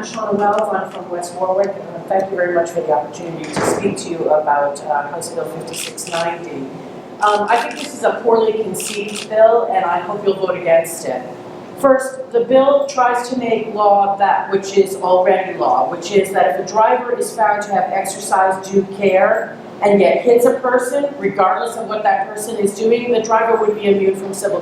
Shauna Wells. I'm from West Warwick. Thank you very much for the opportunity to speak to you about House Bill 5690. I think this is a poorly conceived bill, and I hope you'll vote against it. First, the bill tries to make law that which is already law, which is that if a driver is found to have exercised due care and yet hits a person, regardless of what that person is doing, the driver would be immune from civil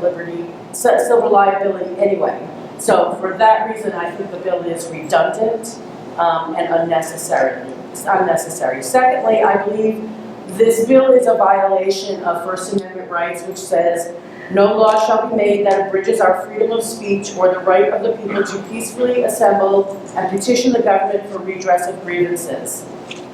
liability anyway. So for that reason, I think the bill is redundant and unnecessary. It's unnecessary. Secondly, I believe this bill is a violation of First Amendment rights, which says, "No law shall be made that abridges our freedom of speech or the right of the people to peacefully assemble and petition the government for redress of grievances."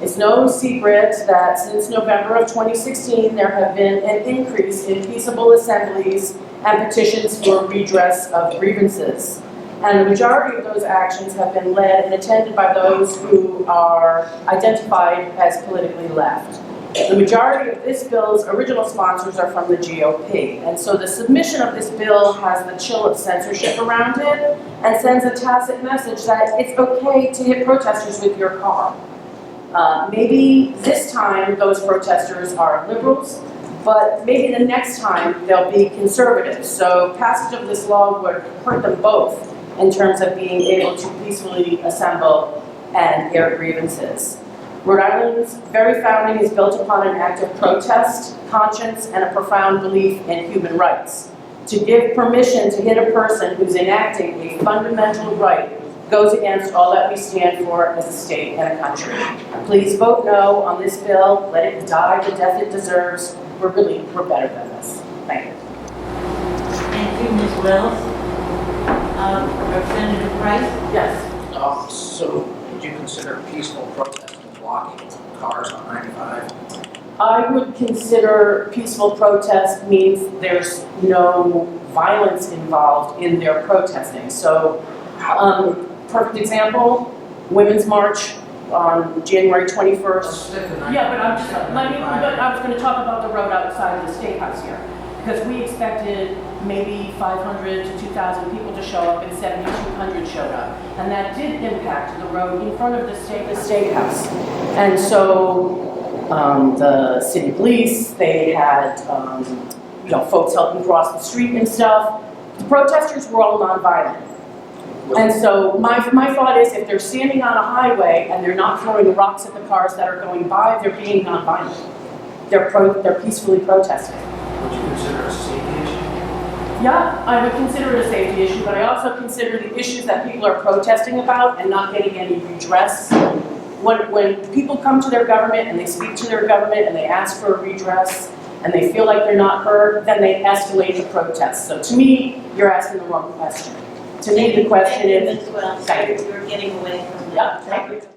It's no secret that since November of 2016, there have been an increase in peaceable assemblies and petitions for redress of grievances. And the majority of those actions have been led and attended by those who are identified as politically left. The majority of this bill's original sponsors are from the GOP, and so the submission of this bill has the chill of censorship around it and sends a tacit message that it's okay to hit protesters with your car. Maybe this time those protesters are liberals, but maybe the next time they'll be conservatives. So passage of this law would hurt them both in terms of being able to peacefully assemble and air grievances. Rhode Island's very founding is built upon an act of protest, conscience, and a profound belief in human rights. To give permission to hit a person who's enacting a fundamental right goes against all that we stand for as a state and a country. Please vote no on this bill. Let it die the death it deserves. We're better than this. Thank you. Thank you, Ms. Wells. Representative Price? Yes. So would you consider peaceful protest blocking cars on 95? I would consider peaceful protest means there's no violence involved in their protesting. So, perfect example, Women's March on January 21st. Yeah, but I was going to talk about the road outside the State House here, because we expected maybe 500 to 2,000 people to show up, and 7,200 showed up, and that did impact the road in front of the State House. And so the city police, they had folks helping cross the street and stuff. The protesters were all nonviolent. And so my thought is, if they're standing on a highway and they're not throwing rocks at the cars that are going by, they're being nonviolent. They're peacefully protesting. Would you consider a safety issue? Yeah, I would consider it a safety issue, but I also consider the issues that people are protesting about and not getting any redress. When people come to their government and they speak to their government and they ask for a redress and they feel like they're not heard, then they escalate the protest. So to me, you're asking the wrong question. To me, the question is, Ms. Wells, thank you. you're getting away from that. Yeah, thank you.